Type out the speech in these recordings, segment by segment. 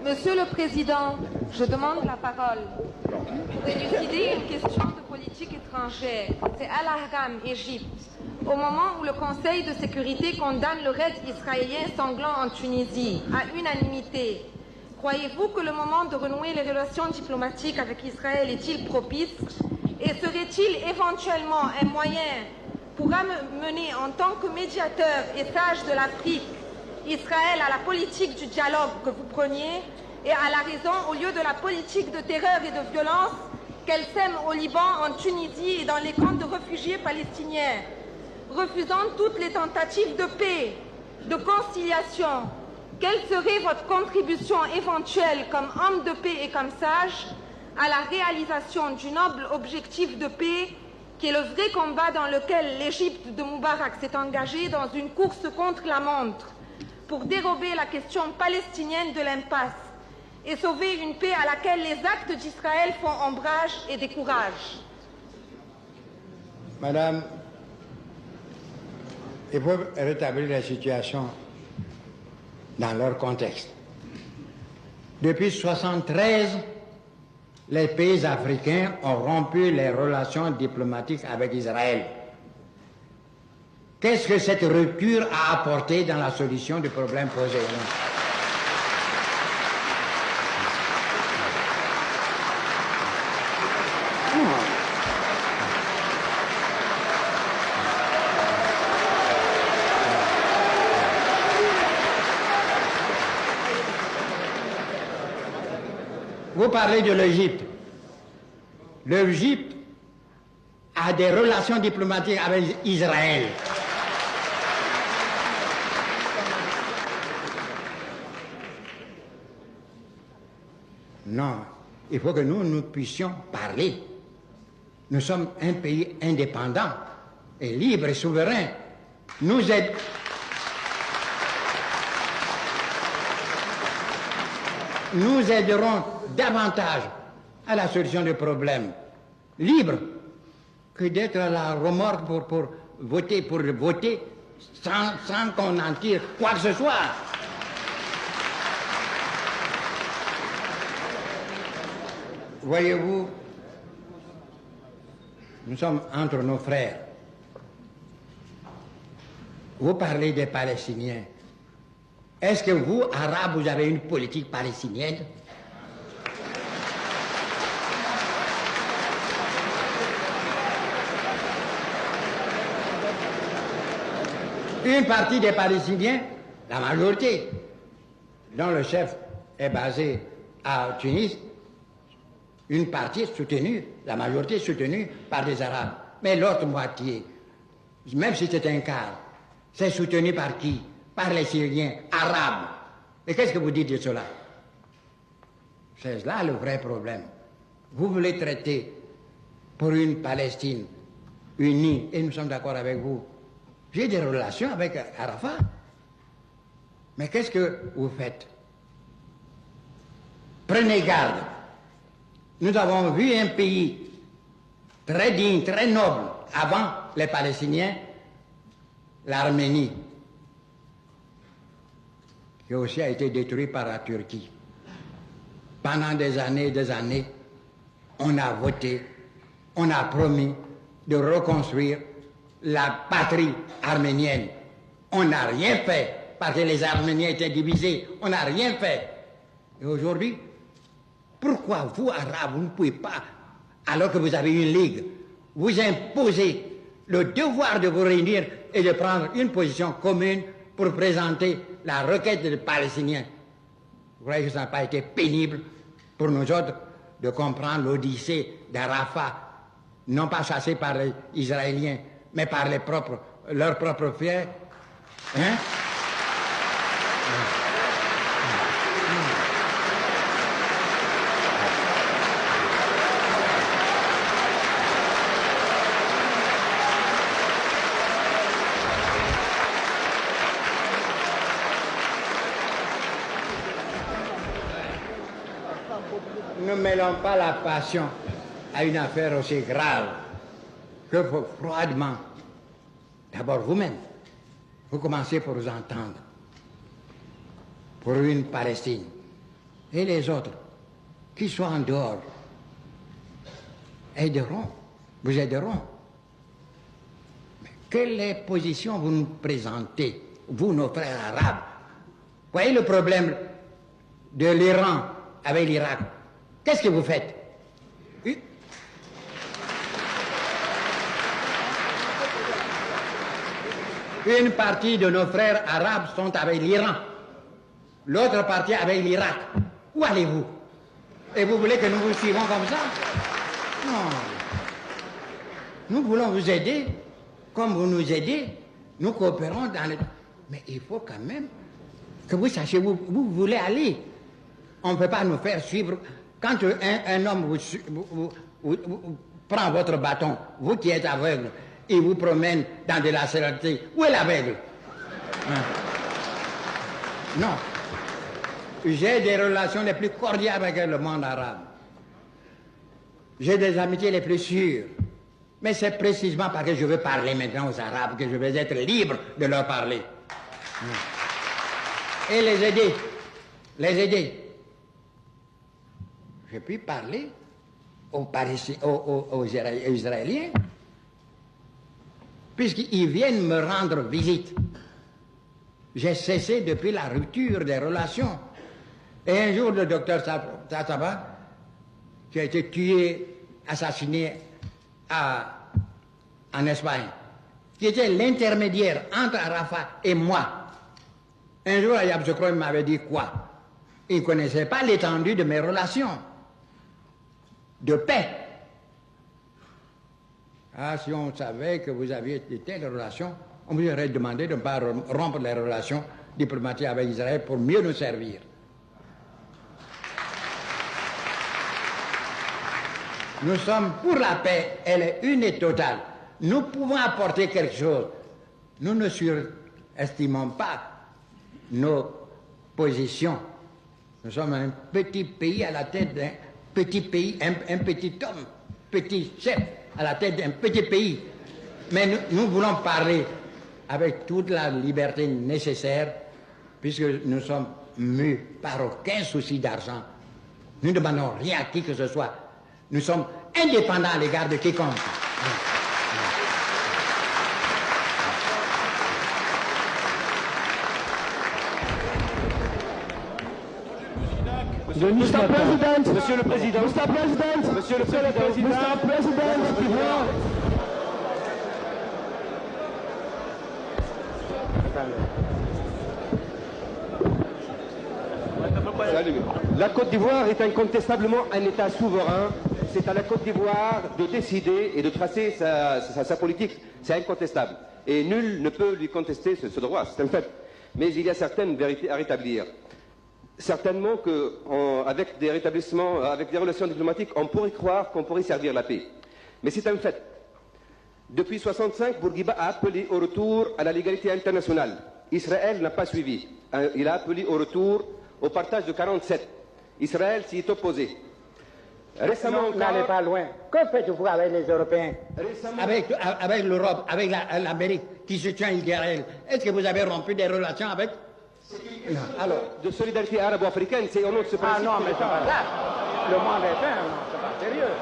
Monsieur le Président, je demande la parole pour élucider une question de politique étrangère. C'est Al-Ahram, Égypte. Au moment où le Conseil de sécurité condamne le raid israélien sanglant en Tunisie à unanimité, croyez-vous que le moment de renouer les relations diplomatiques avec Israël est-il propice? Et serait-il éventuellement un moyen pour amener en tant que médiateur et sage de l'Afrique Israël à la politique du dialogue que vous preniez et à la raison au lieu de la politique de terreur et de violence qu'elle sème au Liban, en Tunisie et dans les camps de réfugiés palestiniens, refusant toutes les tentatives de paix, de conciliation? Quelle serait votre contribution éventuelle comme homme de paix et comme sage à la réalisation du noble objectif de paix qui est le vrai combat dans lequel l'Égypte de Moubarak s'est engagée dans une course contre la montre pour dérober la question palestinienne de l'impasse et sauver une paix à laquelle les actes d'Israël font ombrage et découragent? Madame, il faut rétablir la situation dans leur contexte. Depuis 1973, les pays africains ont rompu les relations diplomatiques avec Israël. Qu'est-ce que cette rupture a apporté dans la solution du problème posé? Vous parlez de l'Égypte. L'Égypte a des relations diplomatiques avec Israël. Non, il faut que nous puissions parler. Nous sommes un pays indépendant et libre et souverain. Nous aiderons davantage à la solution du problème, libre, que d'être à la remorque pour voter sans qu'on en tire quoi que ce soit. Voyez-vous, nous sommes entre nos frères. Vous parlez des Palestiniens. Est-ce que vous, Arabes, vous avez une politique palestinienne? Une partie des Palestiniens, la majorité, dont le chef est basé à Tunis, une partie soutenue, la majorité soutenue par des Arabes. Mais l'autre moitié, même si c'est un quart, c'est soutenu par qui? Par les Syriens arabes. Et qu'est-ce que vous dites de cela? C'est là le vrai problème. Vous voulez traiter pour une Palestine unie, et nous sommes d'accord avec vous. J'ai des relations avec Arafat. Mais qu'est-ce que vous faites? Prenez garde. Nous avons vu un pays très digne, très noble, avant les Palestiniens, l'Arménie, qui aussi a été détruit par la Turquie. Pendant des années, on a voté, on a promis de reconstruire la patrie arménienne. On n'a rien fait, parce que les Arméniens étaient divisés. On n'a rien fait. Et aujourd'hui, pourquoi vous, Arabes, vous ne pouvez pas, alors que vous avez une ligue, vous imposer le devoir de vous réunir et de prendre une position commune pour présenter la requête des Palestiniens? Vous croyez que ça n'a pas été pénible pour nous autres de comprendre l'odyssée d'Arafat, non pas chassé par les Israéliens, mais par leurs propres frères? Hein? Ne mêlons pas la passion à une affaire aussi grave que froidement. D'abord vous-même, vous commencez par vous entendre pour une Palestine et les autres qui sont en dehors aideront, vous aideront. Mais quelle position vous nous présentez, vous, nos frères arabes? Voyez le problème de l'Iran avec l'Irak. Qu'est-ce que vous faites? Une partie de nos frères arabes sont avec l'Iran, l'autre partie avec l'Irak. Où allez-vous? Et vous voulez que nous vous suivons comme ça? Non. Nous voulons vous aider, comme vous nous aidez. Nous coopérons dans les... Mais il faut quand même que vous sachiez où vous voulez aller. On ne peut pas nous faire suivre. Quand un homme vous prend votre bâton, vous qui êtes aveugle, il vous promène dans de la sérénité. Où est l'aveugle? Non. J'ai des relations les plus cordiales avec le monde arabe. J'ai des amitiés les plus sûres. Mais c'est précisément parce que je veux parler maintenant aux Arabes que je vais être libre de leur parler. Et les aider. Les aider. Je puis parler aux Israéliens, puisqu'ils viennent me rendre visite. J'ai cessé depuis la rupture des relations. Et un jour, le docteur Tataba, qui a été tué, assassiné en Espagne, qui était l'intermédiaire entre Arafat et moi. Un jour, Ayab Zokro m'avait dit quoi? Il ne connaissait pas l'étendue de mes relations de paix. Ah, si on savait que vous aviez de telles relations, on vous aurait demandé de ne pas rompre les relations diplomatiques avec Israël pour mieux nous servir. Nous sommes pour la paix, elle est une et totale. Nous pouvons apporter quelque chose. Nous ne surestimons pas nos positions. Nous sommes un petit pays à la tête d'un petit pays, un petit homme, petit chef à la tête d'un petit pays. Mais nous voulons parler avec toute la liberté nécessaire, puisque nous sommes mus par aucun souci d'argent. Nous ne demandons rien à qui que ce soit. Nous sommes indépendants à l'égard de quiconque. Mr. President, Monsieur le Président, Mr. President, Monsieur le Président, Mr. President, la Côte d'Ivoire est incontestablement un État souverain. C'est à la Côte d'Ivoire de décider et de tracer sa politique. C'est incontestable. Et nul ne peut lui contester ce droit, c'est un fait. Mais il y a certaines vérités à rétablir. Certainement qu'avec des rétablissements, avec des relations diplomatiques, on pourrait croire qu'on pourrait servir la paix. Mais c'est un fait. Depuis 1965, Bourguiba a appelé au retour à la légalité internationale. Israël n'a pas suivi. Il a appelé au retour au partage de 47. Israël s'y est opposé. Récemment, n'allez pas loin. Que faites-vous avec les Européens? Avec l'Europe, avec l'Amérique qui se tient Israël? Est-ce que vous avez rompu des relations avec? Non. Alors, de solidarité arabo-africaine, c'est au nom de ce principe. Ah non, mais c'est pas ça. Le monde est fin, non, c'est pas sérieux.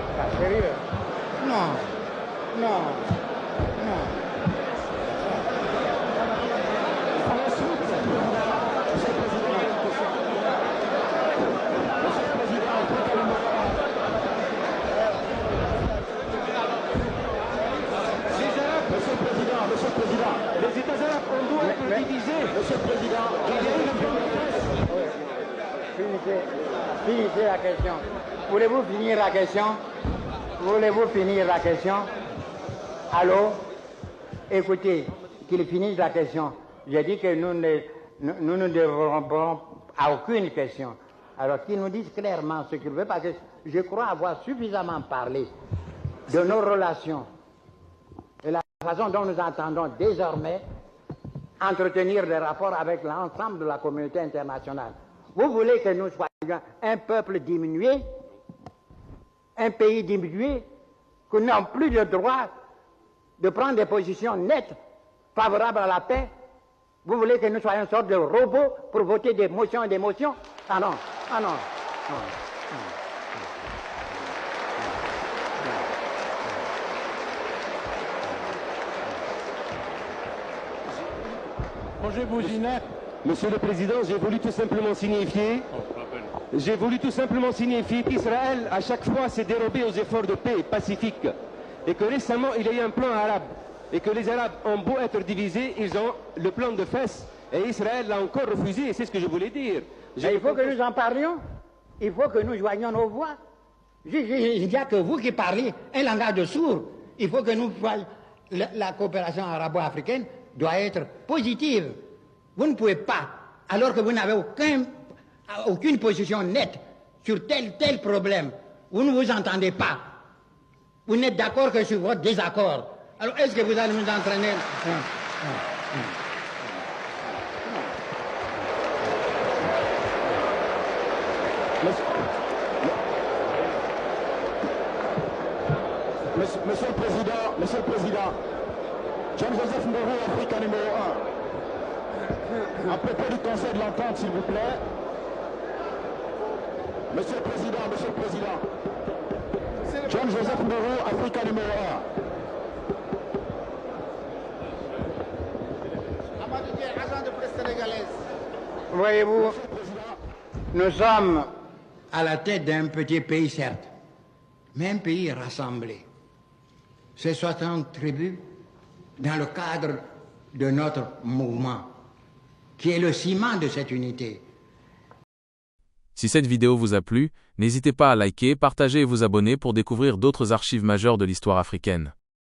C'est pas sérieux. Non, non, non. Monsieur le Président, les États arabes, on doit être divisés. Monsieur le Président, il y a une grande presse. Finissez la question. Voulez-vous finir la question? Voulez-vous finir la question? Allô? Écoutez, qu'il finisse la question. J'ai dit que nous ne devrons à aucune question. Alors qu'ils nous disent clairement ce qu'ils veulent, parce que je crois avoir suffisamment parlé de nos relations et la façon dont nous entendons désormais entretenir des rapports avec l'ensemble de la communauté internationale. Vous voulez que nous soyons un peuple diminué, un pays diminué, que nous n'avons plus le droit de prendre des positions nettes, favorables à la paix? Vous voulez que nous soyons une sorte de robot pour voter des motions et des motions? Ah non, Ah non. Roger Bouginet. Monsieur le Président, j'ai voulu tout simplement signifier qu'Israël, à chaque fois, s'est dérobé aux efforts de paix pacifiques. Et que récemment, il y a eu un plan arabe. Et que les Arabes ont beau être divisés, ils ont le plan de Fès. Et Israël l'a encore refusé, et c'est ce que je voulais dire. Mais il faut que nous en parlions. Il faut que nous joignions nos voix. Il n'y a que vous qui parlez un langage de sourds. Il faut que nous voyions. La coopération arabo-africaine doit être positive. Vous ne pouvez pas, alors que vous n'avez aucune position nette sur tel problème, vous ne vous entendez pas. Vous n'êtes d'accord que sur votre désaccord. Alors est-ce que vous allez nous entraîner Monsieur le Président, John-Joseph Mboro, Africa numéro 1. À propos du Conseil de l'Entente, s'il vous plaît. Monsieur le Président. John-Joseph Mboro, Africa numéro 1. Agent de presse sénégalaise. Voyez-vous, nous sommes à la tête d'un petit pays, certes, mais un pays rassemblé. Ces 60 tribus dans le cadre de notre mouvement, qui est le ciment de cette unité. Si cette vidéo vous a plu, n'hésitez pas à liker, partager et vous abonner pour découvrir d'autres archives majeures de l'histoire africaine.